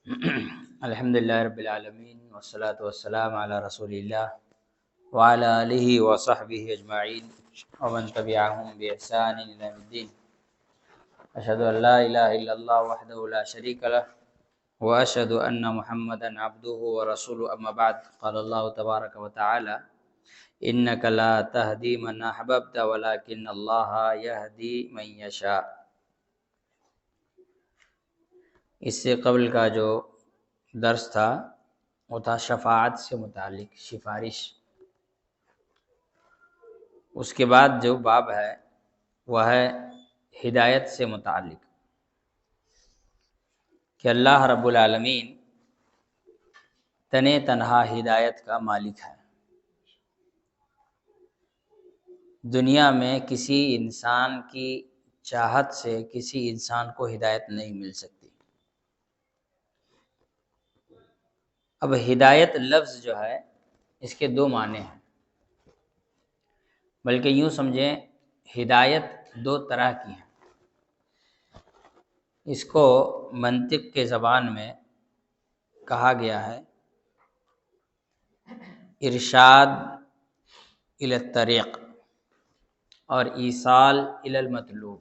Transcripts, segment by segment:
الحمدللہ رب العالمین والصلاة والسلام علی رسول اللہ وعلی آلہ وصحبہ اجمعین ومن تبعہم بإحسان الی یوم الدین۔ اشہد ان لا الہ الا اللہ وحدہ لا شریک لہ واشہد ان محمدا عبدہ ورسولہ، اما بعد، قال اللہ تبارک وتعالی انک لا تہدی من احببت ولکن اللہ یہدی من یشاء۔ اس سے قبل کا جو درس تھا وہ تھا شفاعت سے متعلق، سفارش۔ اس کے بعد جو باب ہے وہ ہے ہدایت سے متعلق، کہ اللہ رب العالمین تنے تنہا ہدایت کا مالک ہے۔ دنیا میں کسی انسان کی چاہت سے کسی انسان کو ہدایت نہیں مل سکتی۔ اب ہدایت لفظ جو ہے اس کے دو معنی ہیں، بلکہ یوں سمجھیں ہدایت دو طرح کی ہیں۔ اس کو منطق کے زبان میں کہا گیا ہے ارشاد الی الطریق اور ایصال الی المطلوب۔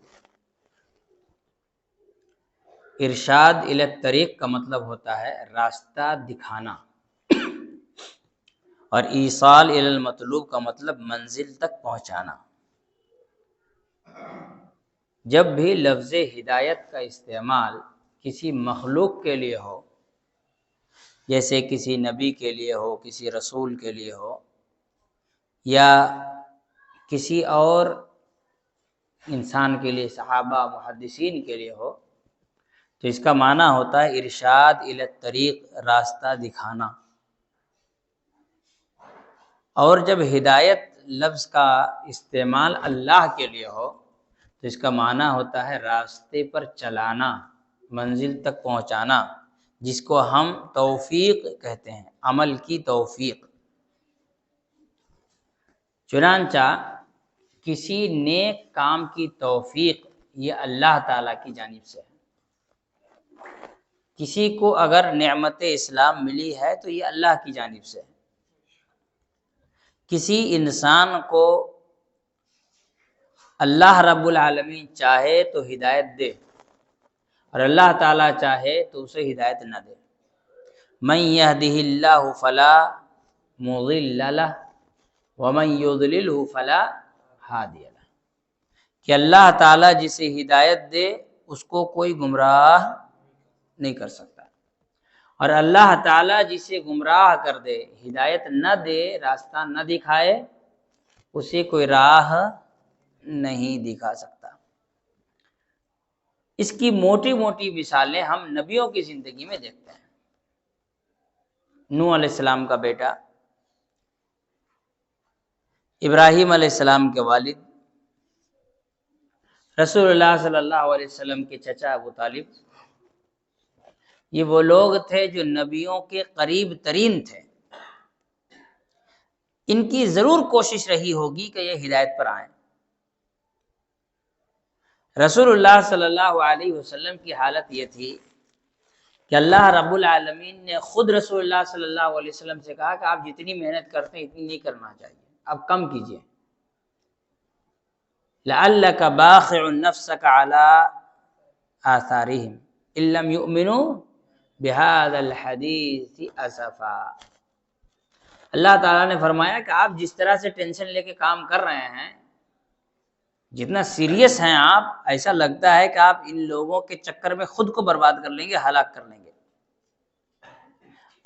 ارشاد الی الطریق کا مطلب ہوتا ہے راستہ دکھانا، اور ایصال الی المطلوب کا مطلب منزل تک پہنچانا۔ جب بھی لفظ ہدایت کا استعمال کسی مخلوق کے لیے ہو، جیسے کسی نبی کے لیے ہو، کسی رسول کے لیے ہو، یا کسی اور انسان کے لیے، صحابہ محدثین کے لیے ہو، تو اس کا معنی ہوتا ہے ارشاد الی الطریق، راستہ دکھانا۔ اور جب ہدایت لفظ کا استعمال اللہ کے لیے ہو تو اس کا معنی ہوتا ہے راستے پر چلانا، منزل تک پہنچانا، جس کو ہم توفیق کہتے ہیں، عمل کی توفیق۔ چنانچہ کسی نیک کام کی توفیق یہ اللہ تعالیٰ کی جانب سے ہے۔ کسی کو اگر نعمت اسلام ملی ہے تو یہ اللہ کی جانب سے ہے۔ کسی انسان کو اللہ رب العالمین چاہے تو ہدایت دے، اور اللہ تعالیٰ چاہے تو اسے ہدایت نہ دے۔ من یہدہ اللہ فلا مضل لہ ومن یضللہ فلا ہادی لہ، کہ اللہ تعالیٰ جسے ہدایت دے اس کو کوئی گمراہ نہیں کر سکتا، اور اللہ تعالیٰ جسے گمراہ کر دے، ہدایت نہ دے، راستہ نہ دکھائے، اسے کوئی راہ نہیں دکھا سکتا۔ اس کی موٹی موٹی مثالیں ہم نبیوں کی زندگی میں دیکھتے ہیں۔ نوح علیہ السلام کا بیٹا، ابراہیم علیہ السلام کے والد، رسول اللہ صلی اللہ علیہ وسلم کے چچا ابو طالب، یہ وہ لوگ تھے جو نبیوں کے قریب ترین تھے۔ ان کی ضرور کوشش رہی ہوگی کہ یہ ہدایت پر آئیں۔ رسول اللہ صلی اللہ علیہ وسلم کی حالت یہ تھی کہ اللہ رب العالمین نے خود رسول اللہ صلی اللہ علیہ وسلم سے کہا کہ آپ جتنی محنت کرتے ہیں اتنی نہیں کرنا چاہیے، اب کم کیجیے۔ لعلک باخع نفسک علی آثارہم ان لم یؤمنوا بہذا الحدیث اسفا۔ اللہ تعالیٰ نے فرمایا کہ آپ جس طرح سے ٹینشن لے کے کام کر رہے ہیں، جتنا سیریس ہیں آپ، ایسا لگتا ہے کہ آپ ان لوگوں کے چکر میں خود کو برباد کر لیں گے، ہلاک کر لیں گے۔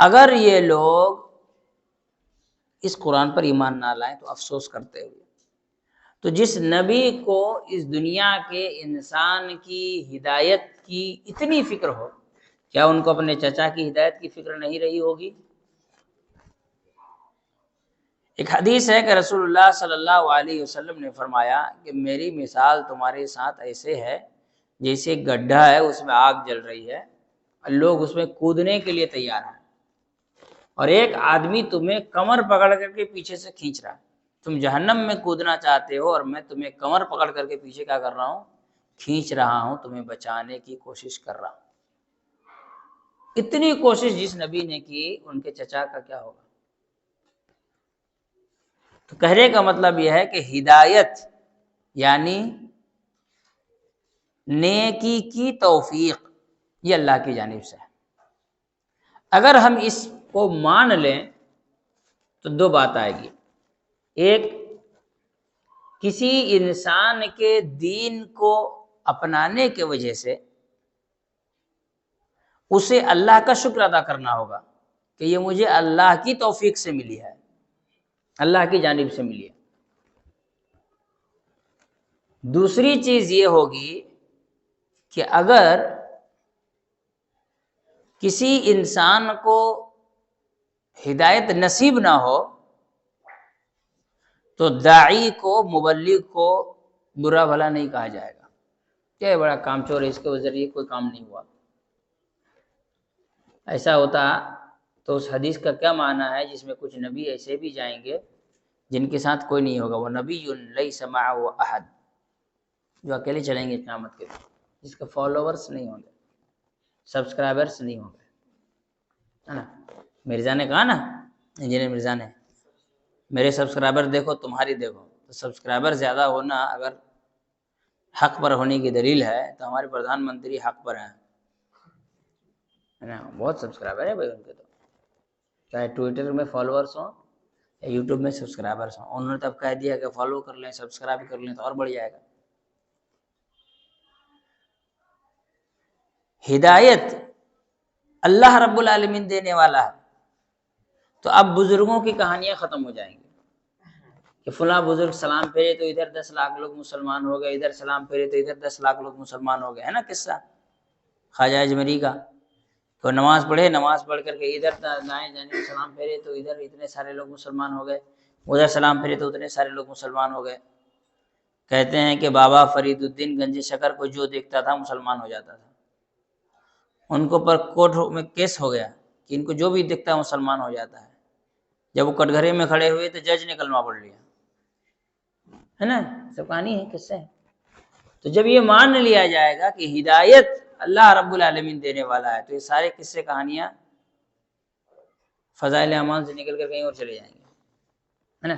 اگر یہ لوگ اس قرآن پر ایمان نہ لائیں تو افسوس کرتے ہوئے، تو جس نبی کو اس دنیا کے انسان کی ہدایت کی اتنی فکر ہو، کیا ان کو اپنے چچا کی ہدایت کی فکر نہیں رہی ہوگی؟ ایک حدیث ہے کہ رسول اللہ صلی اللہ علیہ وسلم نے فرمایا کہ میری مثال تمہارے ساتھ ایسے ہے جیسے گڈھا ہے، اس میں آگ جل رہی ہے اور لوگ اس میں کودنے کے لیے تیار ہیں، اور ایک آدمی تمہیں کمر پکڑ کر کے پیچھے سے کھینچ رہا ہے۔ تم جہنم میں کودنا چاہتے ہو اور میں تمہیں کمر پکڑ کر کے پیچھے کیا کر رہا ہوں؟ کھینچ رہا ہوں، تمہیں بچانے کی کوشش کر رہا ہوں۔ اتنی کوشش جس نبی نے کی، ان کے چچا کا کیا ہوگا؟ تو کہنے کا مطلب یہ ہے کہ ہدایت یعنی نیکی کی توفیق یہ اللہ کی جانب سے ہے۔ اگر ہم اس کو مان لیں تو دو بات آئے گی۔ ایک، کسی انسان کے دین کو اپنانے کی وجہ سے اسے اللہ کا شکر ادا کرنا ہوگا کہ یہ مجھے اللہ کی توفیق سے ملی ہے، اللہ کی جانب سے ملی ہے۔ دوسری چیز یہ ہوگی کہ اگر کسی انسان کو ہدایت نصیب نہ ہو تو داعی کو، مبلغ کو برا بھلا نہیں کہا جائے گا، کیا بڑا کام چور ہے، اس کے ذریعے کوئی کام نہیں ہوا۔ ایسا ہوتا تو اس حدیث کا کیا معنی ہے جس میں کچھ نبی ایسے بھی جائیں گے جن کے ساتھ کوئی نہیں ہوگا، وہ نبی لیس معہ احد، جو اکیلے چلیں گے قیامت کے دن، جس کے فالوورز نہیں ہوں گے، سبسکرائبرز نہیں ہوں گے، ہے نا؟ مرزا نے کہا نا، انجینئر مرزا نے، میرے سبسکرائبر دیکھو تمہاری دیکھو، تو سبسکرائبر زیادہ ہونا اگر حق پر ہونے کی دلیل ہے تو ہمارے پردھان منتری حق پر ہیں، ہے نا؟ بہت سبسکرائبر ہے بھائی ان کے، تو چاہے ٹویٹر میں فالوورس ہوں یا یوٹیوب میں سبسکرائبرس ہوں، انہوں نے تب کہہ دیا کہ فالو کر لیں، سبسکرائب کر لیں تو اور بڑھ جائے گا۔ ہدایت اللہ رب العالمین دینے والا ہے، تو اب بزرگوں کی کہانیاں ختم ہو جائیں گی کہ فلاں بزرگ سلام پھیرے تو ادھر 10 لاکھ لوگ مسلمان ہو گئے، ادھر سلام پھیرے تو ادھر 10 لاکھ لوگ مسلمان ہو گئے، ہے نا قصہ خواجہ اجمری کا؟ تو نماز پڑھے، نماز پڑھ کر کے ادھر دائیں جانب سلام پھیرے تو ادھر اتنے سارے لوگ مسلمان ہو گئے، ادھر سلام پھیرے تو اتنے سارے لوگ مسلمان ہو گئے۔ کہتے ہیں کہ بابا فرید الدین گنج شکر کو جو دیکھتا تھا مسلمان ہو جاتا تھا، ان کو پر کورٹ میں کیس ہو گیا کہ ان کو جو بھی دیکھتا ہے مسلمان ہو جاتا ہے۔ جب وہ کٹگھرے میں کھڑے ہوئے تو جج نے کلمہ پڑھ لیا، ہے نا؟ سب کہانی ہے، قصے ہیں۔ تو جب یہ مان لیا جائے گا کہ ہدایت اللہ رب العالمین دینے والا ہے تو یہ سارے قصے کہانیاں فضائل اعمال سے نکل کر کہیں اور چلے جائیں گے، ہے نا؟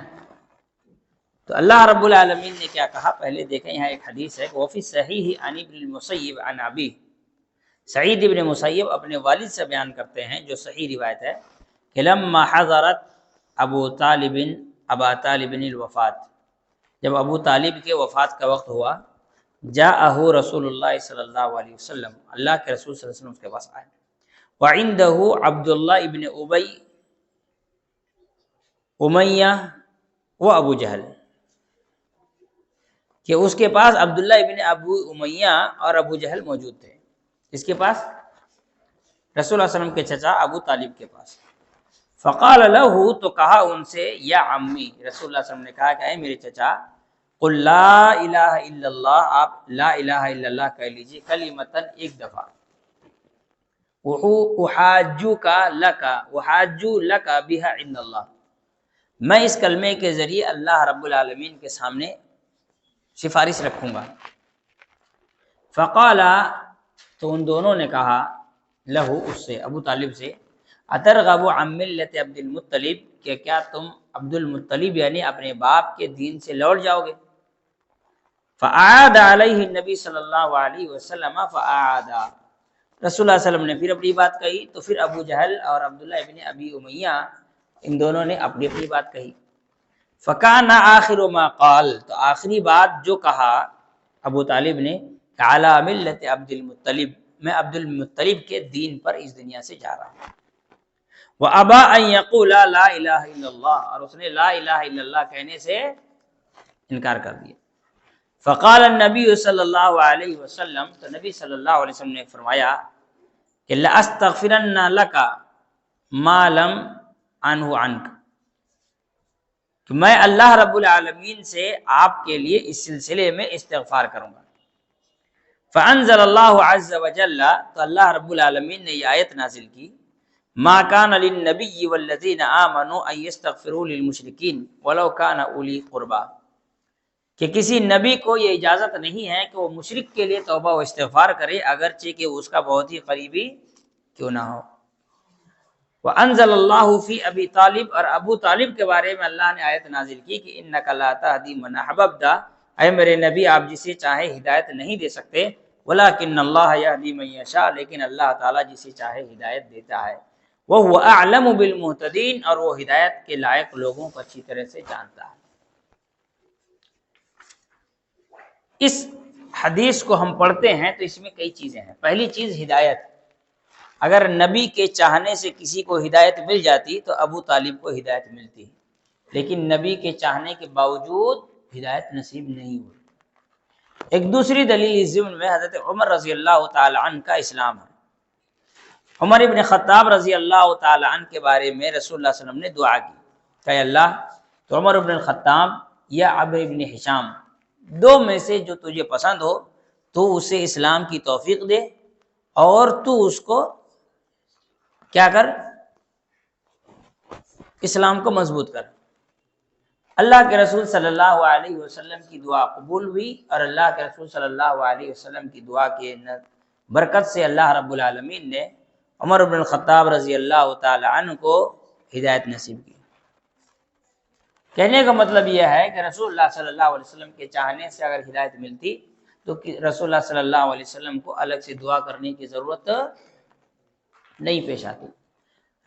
تو اللہ رب العالمین نے کیا کہا، پہلے دیکھیں، یہاں ایک حدیث ہے، وفی صحیح عن ابن المسیب عن ابی، سعید ابن مسیب اپنے والد سے بیان کرتے ہیں، جو صحیح روایت ہے، کہ لما حضرت ابا طالب الوفات، جب ابو طالب کے وفات کا وقت ہوا، جاءہ رسول اللہ صلی اللہ علیہ وسلم، اللہ کے رسول صلی اللہ علیہ وسلم اس کے پاس آئے، وعندہ عبداللہ ابن ابی امیہ و ابو جہل، کہ اس کے پاس عبداللہ ابن ابو امیہ اور ابو جہل موجود تھے، اس کے پاس رسول اللہ علیہ وسلم کے چچا ابو طالب کے پاس۔ فقال له، تو کہا ان سے، یا عمی، رسول اللہ صلی اللہ علیہ وسلم نے کہا کہ اے میرے چچا، قل لا الہ الا اللہ، آپ لا الہ الا اللہ کہہ لیجیے، کلمتاً، ایک دفعہ، احاجوک لک، احاجو لک بہا عند اللہ، میں اس کلمے کے ذریعے اللہ رب العالمین کے سامنے سفارش رکھوں گا۔ فقال، تو ان دونوں نے کہا، لہو، اس سے، ابو طالب سے، اترغب عن ملت عبد المطلب، کہ کیا تم عبد المطلب یعنی اپنے باپ کے دین سے لوٹ جاؤ گے؟ فاعاد علیہ النبی صلی اللہ علیہ وسلم، فاعاد، رسول اللہ علیہ وسلم نے پھر اپنی بات کہی، تو پھر ابو جہل اور عبداللہ ابن ابی امیہ ان دونوں نے اپنی اپنی بات کہی۔ فکان آخر ما قال، تو آخری بات جو کہا ابو طالب نے، علی ملت عبد المطلب، میں عبد المطلب کے دین پر اس دنیا سے جا رہا ہوں۔ وَأَبَى أَن يَقُولَ لَا إِلَهَ إِلَّا اللَّهُ، اور اس نے لا الہ الا اللہ کہنے سے انکار کر دیا۔ فقال النبی صلی اللہ علیہ وسلم، تو نبی صلی اللہ علیہ وسلم نے فرمایا کہ لَأَسْتَغْفِرَنَّ لَكَ مَا لَمْ عَنْهُ عَنْكَ، کہ میں اللہ رب العالمین سے آپ کے لیے اس سلسلے میں استغفار کروں گا۔ فَأَنزَلَ اللَّهُ عَزَّ وَجَلَّ، تو اللہ رب العالمین نے یہ آیت نازل کی، مَا كَانَ لِلنَّبِيِّ وَالَّذِينَ آمَنُوا أَن يَسْتَغْفِرُوا لِلْمُشْرِكِينَ وَلَوْ كَانَ أُولِي قُرْبَىٰ، کہ کسی نبی کو یہ اجازت نہیں ہے کہ وہ مشرک کے لیے توبہ و استغفار کرے اگرچہ کہ اس کا بہت ہی قریبی کیوں نہ ہو۔ وَأَنزَلَ اللَّهُ فِي أَبِي طالب، اور ابو طالب کے بارے میں اللہ نے آیت نازل کی کہ إِنَّكَ لَا تَهْدِي مَنْ أَحْبَبْتَ، اے میرے نبی آپ جسے چاہے ہدایت نہیں دے سکتے، وَلَكِنَّ اللَّهَ يَهْدِي مَن يَشَاءُ، لیکن اللہ تعالیٰ جسے چاہے ہدایت دیتا ہے، وَهُوَ أَعْلَمُ بِالْمُهْتَدِينَ، اور وہ ہدایت کے لائق لوگوں کو اچھی طرح سے جانتا ہے۔ اس حدیث کو ہم پڑھتے ہیں تو اس میں کئی چیزیں ہیں۔ پہلی چیز ہدایت، اگر نبی کے چاہنے سے کسی کو ہدایت مل جاتی تو ابو طالب کو ہدایت ملتی، لیکن نبی کے چاہنے کے باوجود ہدایت نصیب نہیں ہوئی۔ ایک دوسری دلیل اس ضمن میں حضرت عمر رضی اللہ تعالی عنہ کا اسلام ہے۔ عمر ابن خطاب رضی اللہ تعالی عنہ کے بارے میں رسول اللہ صلی اللہ علیہ وسلم نے دعا کی کہ اللہ تو عمر ابن الخطاب یا عمرو ابن ہشام دو میں سے جو تجھے پسند ہو تو اسے اسلام کی توفیق دے، اور تو اس کو کیا کر، اسلام کو مضبوط کر۔ اللہ کے رسول صلی اللہ علیہ وسلم کی دعا قبول ہوئی، اور اللہ کے رسول صلی اللہ علیہ وسلم کی دعا کے برکت سے اللہ رب العالمین نے عمر بن الخطاب رضی اللہ تعالی عنہ کو ہدایت نصیب کی۔ کہنے کا مطلب یہ ہے کہ رسول اللہ صلی اللہ علیہ وسلم کے چاہنے سے اگر ہدایت ملتی تو رسول اللہ صلی اللہ علیہ وسلم کو الگ سے دعا کرنے کی ضرورت نہیں پیش آتی۔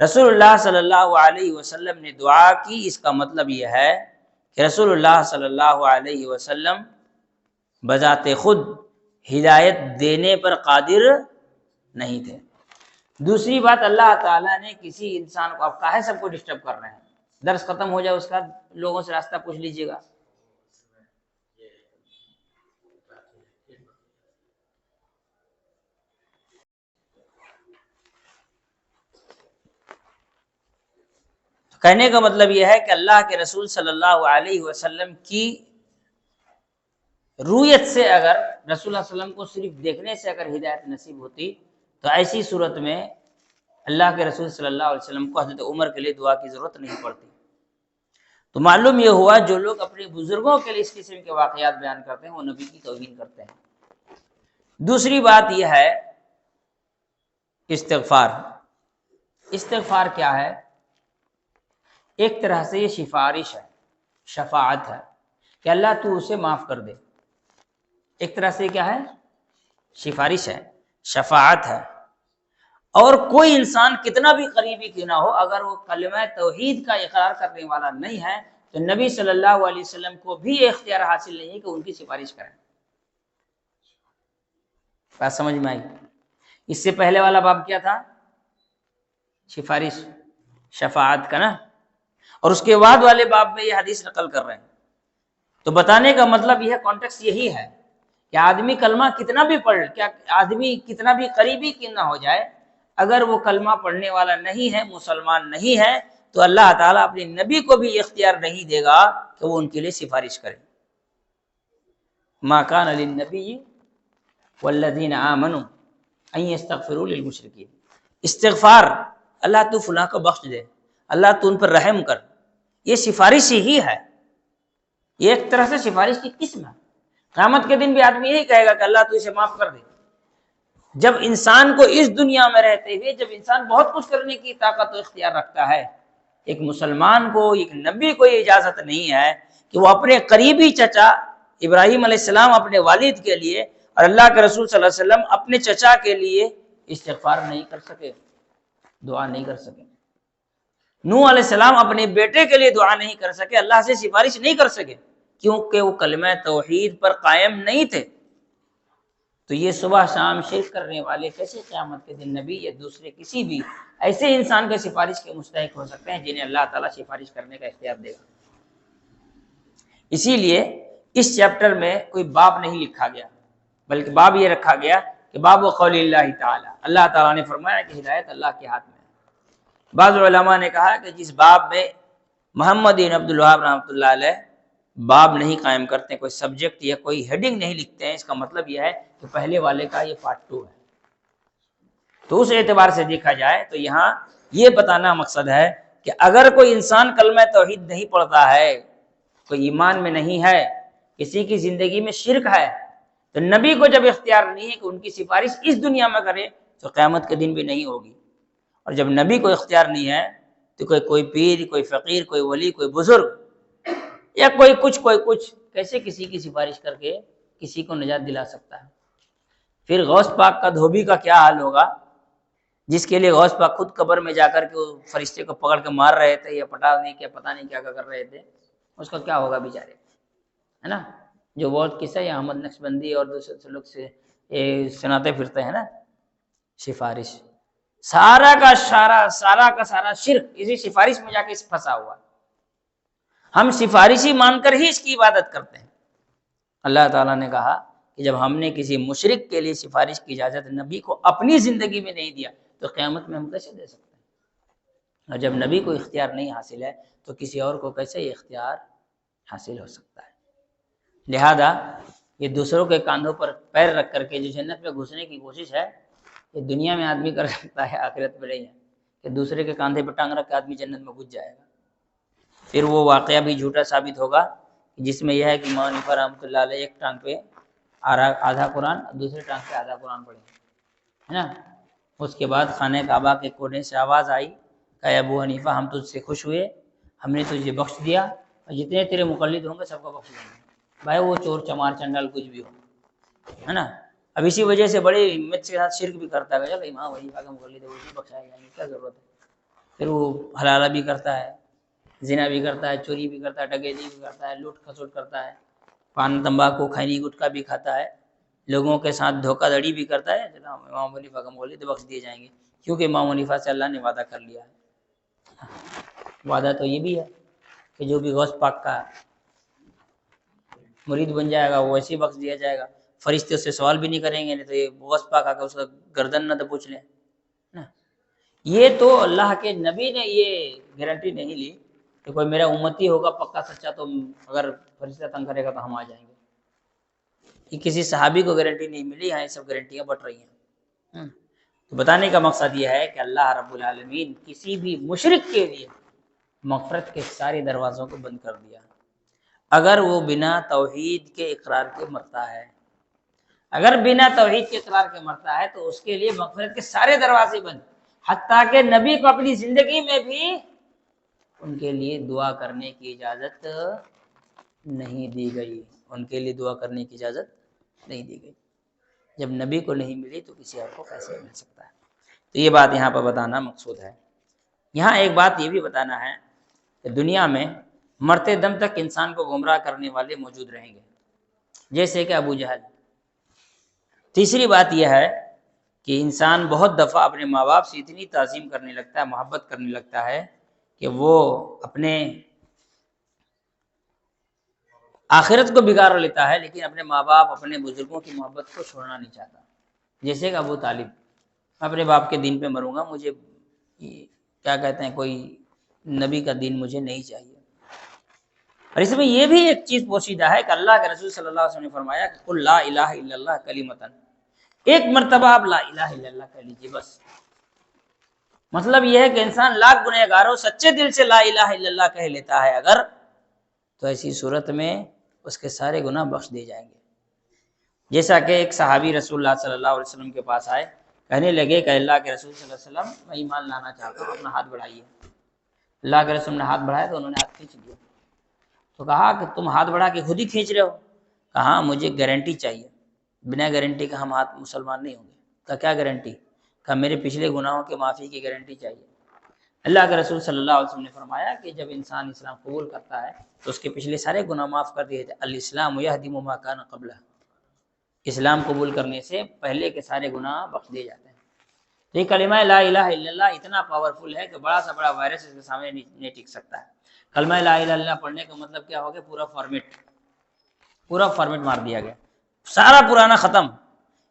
رسول اللہ صلی اللہ علیہ وسلم نے دعا کی، اس کا مطلب یہ ہے کہ رسول اللہ صلی اللہ علیہ وسلم بذات خود ہدایت دینے پر قادر نہیں تھے۔ دوسری بات، اللہ تعالیٰ نے کسی انسان کو، اب کاہے سب کو ڈسٹرب کر رہے ہیں، درس ختم ہو جائے اس کا لوگوں سے راستہ پوچھ لیجئے گا۔ کہنے کا مطلب یہ ہے کہ اللہ کے رسول صلی اللہ علیہ وسلم کی رویت سے اگر رسول اللہ علیہ وسلم کو صرف دیکھنے سے اگر ہدایت نصیب ہوتی تو ایسی صورت میں اللہ کے رسول صلی اللہ علیہ وسلم کو حضرت عمر کے لیے دعا کی ضرورت نہیں پڑتی۔ تو معلوم یہ ہوا جو لوگ اپنے بزرگوں کے لیے اس قسم کے واقعات بیان کرتے ہیں وہ نبی کی توہین کرتے ہیں۔ دوسری بات یہ ہے استغفار۔ استغفار کیا ہے؟ ایک طرح سے یہ سفارش ہے، شفاعت ہے کہ اللہ تو اسے معاف کر دے۔ ایک طرح سے کیا ہے؟ سفارش ہے، شفاعت ہے۔ اور کوئی انسان کتنا بھی قریبی کیوں نہ ہو، اگر وہ کلمہ توحید کا اقرار کرنے والا نہیں ہے تو نبی صلی اللہ علیہ وسلم کو بھی اختیار حاصل نہیں ہے کہ ان کی سفارش کریں۔ بات سمجھ میں آئی؟ اس سے پہلے والا باب کیا تھا؟ سفارش، شفاعت کا نا، اور اس کے بعد والے باب میں یہ حدیث نقل کر رہے ہیں۔ تو بتانے کا مطلب یہ کانٹیکسٹ یہی ہے کہ آدمی کلمہ کتنا بھی پڑھ، کیا آدمی کتنا بھی قریبی کیوں نہ ہو جائے، اگر وہ کلمہ پڑھنے والا نہیں ہے، مسلمان نہیں ہے، تو اللہ تعالیٰ اپنے نبی کو بھی اختیار نہیں دے گا کہ وہ ان کے لیے سفارش کرے۔ ما کان للنبی والذین آمنوا ان یستغفروا للمشرکین۔ استغفار، اللہ تو فلاں کو بخش دے، اللہ تو ان پر رحم کر، یہ سفارش ہی ہے، یہ ایک طرح سے سفارش کی قسم ہے۔ قیامت کے دن بھی آدمی یہی کہے گا کہ اللہ تو اسے معاف کر دے۔ جب انسان کو اس دنیا میں رہتے ہوئے، جب انسان بہت کچھ کرنے کی طاقت و اختیار رکھتا ہے، ایک مسلمان کو، ایک نبی کو یہ اجازت نہیں ہے کہ وہ اپنے قریبی چچا ابراہیم علیہ السلام اپنے والد کے لیے اور اللہ کے رسول صلی اللہ علیہ وسلم اپنے چچا کے لیے استغفار نہیں کر سکے، دعا نہیں کر سکے۔ نوح علیہ السلام اپنے بیٹے کے لیے دعا نہیں کر سکے، اللہ سے سفارش نہیں کر سکے، کیونکہ وہ کلمہ توحید پر قائم نہیں تھے۔ تو یہ صبح شام شرک کرنے والے کیسے قیامت کے دن نبی یا دوسرے کسی بھی ایسے انسان کے سفارش کے مستحق ہو سکتے ہیں جنہیں اللہ تعالیٰ سفارش کرنے کا اختیار دے گا؟ اسی لیے اس چیپٹر میں کوئی باب نہیں لکھا گیا، بلکہ باب یہ رکھا گیا کہ باب قول اللہ تعالیٰ، اللہ تعالیٰ نے فرمایا کہ ہدایت اللہ کے ہاتھ میں ہے۔ بعض علماء نے کہا کہ جس باب میں محمد بن عبد الوہاب رحمۃ اللہ علیہ باب نہیں قائم کرتے، کوئی سبجیکٹ یا کوئی ہیڈنگ نہیں لکھتے ہیں، اس کا مطلب یہ ہے کہ پہلے والے کا یہ پارٹ 2 ہے۔ تو اس اعتبار سے دیکھا جائے تو یہاں یہ بتانا مقصد ہے کہ اگر کوئی انسان کلمہ توحید نہیں پڑھتا ہے، کوئی ایمان میں نہیں ہے، کسی کی زندگی میں شرک ہے، تو نبی کو جب اختیار نہیں ہے کہ ان کی سفارش اس دنیا میں کرے تو قیامت کے دن بھی نہیں ہوگی۔ اور جب نبی کو اختیار نہیں ہے تو کوئی پیر، کوئی فقیر، کوئی ولی، کوئی بزرگ یا کوئی کچھ کیسے کسی کی سفارش کر کے کسی کو نجات دلا سکتا ہے؟ پھر غوث پاک کا دھوبی کا کیا حال ہوگا، جس کے لیے غوث پاک خود قبر میں جا کر کے وہ فرشتے کو پکڑ کے مار رہے تھے یا پٹا نہیں کیا پتہ نہیں کیا کر رہے تھے، اس کا کیا ہوگا بیچارے، ہے نا؟ جو بہت قصہ ہے احمد نقشبندی اور دوسرے لوگ سے سناتے پھرتے ہیں نا، سفارش سارا کا سارا شرک اسی سفارش میں جا کے پھنسا ہوا۔ ہم سفارشی مان کر ہی اس کی عبادت کرتے ہیں۔ اللہ تعالیٰ نے کہا کہ جب ہم نے کسی مشرک کے لیے سفارش کی اجازت نبی کو اپنی زندگی میں نہیں دیا تو قیامت میں ہم کیسے دے سکتے ہیں؟ اور جب نبی کو اختیار نہیں حاصل ہے تو کسی اور کو کیسے یہ اختیار حاصل ہو سکتا ہے؟ لہذا یہ دوسروں کے کاندھوں پر پیر رکھ کر کے جو جنت میں گھسنے کی کوشش ہے، یہ دنیا میں آدمی کر سکتا ہے، آخرت میں نہیں ہے کہ دوسرے کے کاندھے پہ ٹانگ رکھ کے آدمی جنت میں گھس جائے گا۔ پھر وہ واقعہ بھی جھوٹا ثابت ہوگا جس میں یہ ہے کہ امام حنیفہ رحمۃ اللہ علیہ ایک ٹانگ پہ آدھا قرآن اور دوسرے ٹانگ پہ آدھا قرآن پڑھے، ہے نا؟ اس کے بعد خانہ کعبہ کے کونے سے آواز آئی کہ ابو حنیفہ ہم تجھ سے خوش ہوئے، ہم نے تجھے بخش دیا اور جتنے تیرے مقلد ہوں گے سب کو بخش دیں گے، بھائی وہ چور چمار چنڈال کچھ بھی ہو، ہے نا؟ اب اسی وجہ سے بڑے ہمت کے ساتھ شرک بھی کرتا ہے، چلو امام حنیفہ کا مقلد ہے وہ بھی بخشائے جائیں گے، کیا ضرورت ہے؟ پھر وہ حلالہ بھی کرتا ہے، زنا بھی کرتا ہے، چوری بھی کرتا ہے، ڈکیتی بھی کرتا ہے، لوٹ کھسوٹ کرتا ہے، پان تمباکو کھینی گٹکا بھی کھاتا ہے، لوگوں کے ساتھ دھوکہ دھڑی بھی کرتا ہے، جناب امام حنیفہ کا مقلد بخش دیے جائیں گے کیونکہ امام حنیفہ سے اللہ نے وعدہ کر لیا ہے۔ وعدہ تو یہ بھی ہے کہ جو بھی غوث پاک کا مرید بن جائے گا وہ ویسے ہی بخش دیا جائے گا، فرشتے اس سے سوال بھی نہیں کریں گے، نہیں تو یہ غوث پاک آ کے اس کا گردن نہ تو پوچھ لیں نا۔ یہ تو اللہ کے نبی نے یہ گارنٹی نہیں لی کہ کوئی میرا امتی ہوگا پکا سچا تو اگر فرشتہ تنگ کرے گا تو ہم آ جائیں گے، یہ کسی صحابی کو گارنٹی نہیں ملی، یہاں یہ سب گارنٹیاں بٹ رہی ہیں۔ تو بتانے کا مقصد یہ ہے کہ اللہ رب العالمین کسی بھی مشرک کے لیے مغفرت کے سارے دروازوں کو بند کر دیا اگر وہ بنا توحید کے اقرار کے مرتا ہے۔ اگر بنا توحید کے اقرار کے مرتا ہے تو اس کے لیے مغفرت کے سارے دروازے بند، حتیٰ کہ نبی کو اپنی زندگی میں بھی ان کے لیے دعا کرنے کی اجازت نہیں دی گئی، ان کے لیے دعا کرنے کی اجازت نہیں دی گئی۔ جب نبی کو نہیں ملی تو کسی اور کو کیسے مل سکتا ہے؟ تو یہ بات یہاں پر بتانا مقصود ہے۔ یہاں ایک بات یہ بھی بتانا ہے کہ دنیا میں مرتے دم تک انسان کو گمراہ کرنے والے موجود رہیں گے، جیسے کہ ابو جہل۔ تیسری بات یہ ہے کہ انسان بہت دفعہ اپنے ماں باپ سے اتنی تعظیم کرنے لگتا ہے، محبت کرنے لگتا ہے کہ وہ اپنے آخرت کو بگاڑ لیتا ہے، لیکن اپنے ماں باپ اپنے بزرگوں کی محبت کو چھوڑنا نہیں چاہتا۔ جیسے کہ ابو طالب، اپنے باپ کے دین پہ مروں گا، مجھے کیا کہتے ہیں کوئی نبی کا دین مجھے نہیں چاہیے۔ اور اس میں یہ بھی ایک چیز پوشیدہ ہے کہ اللہ کے رسول صلی اللہ علیہ وسلم نے فرمایا کہ قل لا الہ الا اللہ کلمۃ، ایک مرتبہ آپ لا الہ الا اللہ کہہ لیجیے بس۔ مطلب یہ ہے کہ انسان لاکھ گنہگاروں سچے دل سے لا الہ الا اللہ کہہ لیتا ہے اگر، تو ایسی صورت میں اس کے سارے گناہ بخش دیے جائیں گے۔ جیسا کہ ایک صحابی رسول اللہ صلی اللہ علیہ وسلم کے پاس آئے، کہنے لگے کہ اللہ کے رسول صلی اللہ علیہ وسلم میں ایمان لانا چاہتا ہوں، اپنا ہاتھ بڑھائیے۔ اللہ کے رسول نے ہاتھ بڑھایا تو انہوں نے ہاتھ کھینچ لیا۔ تو کہا کہ تم ہاتھ بڑھا کے خود ہی کھینچ رہے ہو؟ کہا مجھے گارنٹی چاہیے، بنا گارنٹی کے ہم ہاتھ مسلمان نہیں ہوں گے۔ کہا کیا گارنٹی؟ کہا میرے پچھلے گناہوں کے معافی کی گارنٹی چاہیے۔ اللہ کے رسول صلی اللہ علیہ وسلم نے فرمایا کہ جب انسان اسلام قبول کرتا ہے تو اس کے پچھلے سارے گناہ معاف کر دیے تھے۔ الاسلام یہدم ما کان قبلہ، اسلام قبول کرنے سے پہلے کے سارے گناہ بخش دیے جاتے ہیں۔ تو یہ کلمہ لا الہ الا اللہ اتنا پاورفل ہے کہ بڑا سا بڑا وائرس اس کے سامنے نہیں ٹک سکتا ہے۔ کلمہ لا الہ الا اللہ پڑھنے کا مطلب کیا ہو گیا؟ پورا فارمیٹ مار دیا گیا، سارا پرانا ختم۔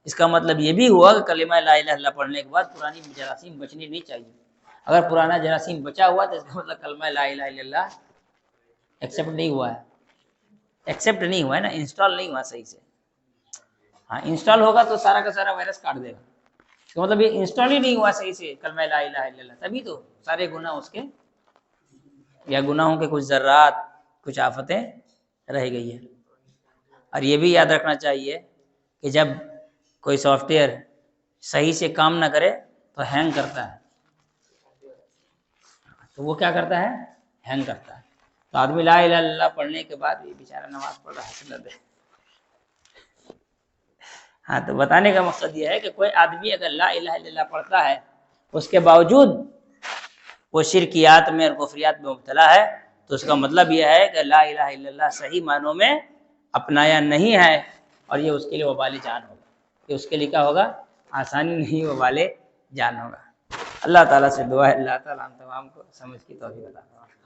اس کا مطلب یہ بھی ہوا کہ کلمہ لا الہ الا اللہ پڑھنے کے بعد پرانی جراثیم بچنی نہیں چاہیے۔ اگر پرانا جراثیم بچا ہوا تو اس کا مطلب کلمہ لا الہ الا اللہ ایکسیپٹ نہیں ہوا ہے نا، انسٹال نہیں ہوا صحیح سے۔ ہاں انسٹال ہوگا تو سارا کا سارا وائرس کاٹ دے گا، اس کا مطلب یہ انسٹال ہی نہیں ہوا صحیح سے کلمہ لا الہ الا اللہ، تبھی تو سارے گناہ اس کے یا گناہوں کے کچھ ذرات، کچھ آفتیں رہ گئی ہیں۔ اور یہ بھی یاد رکھنا چاہیے کہ جب کوئی سافٹ ویئر صحیح سے کام نہ کرے تو ہینگ کرتا ہے، تو وہ کیا کرتا ہے؟ ہینگ کرتا ہے۔ تو آدمی لا الہ الا اللہ پڑھنے کے بعد یہ بیچارہ نماز پڑھ رہا ہے سنت ہے۔ ہاں، تو بتانے کا مقصد یہ ہے کہ کوئی آدمی اگر لا الہ الا اللہ پڑھتا ہے اس کے باوجود وہ شرکیات میں اور کفریات میں مبتلا ہے، تو اس کا مطلب یہ ہے کہ لا الہ الا اللہ صحیح معنوں میں اپنایا نہیں ہے، اور یہ اس کے لیے وبال جان ہوگا، یہ اس کے لیے کیا ہوگا؟ آسانی نہیں، وبال جان ہوگا۔ اللہ تعالیٰ سے دعا ہے اللہ تعالیٰ ہم تمام کو سمجھ کی توفیق عطا فرمائے۔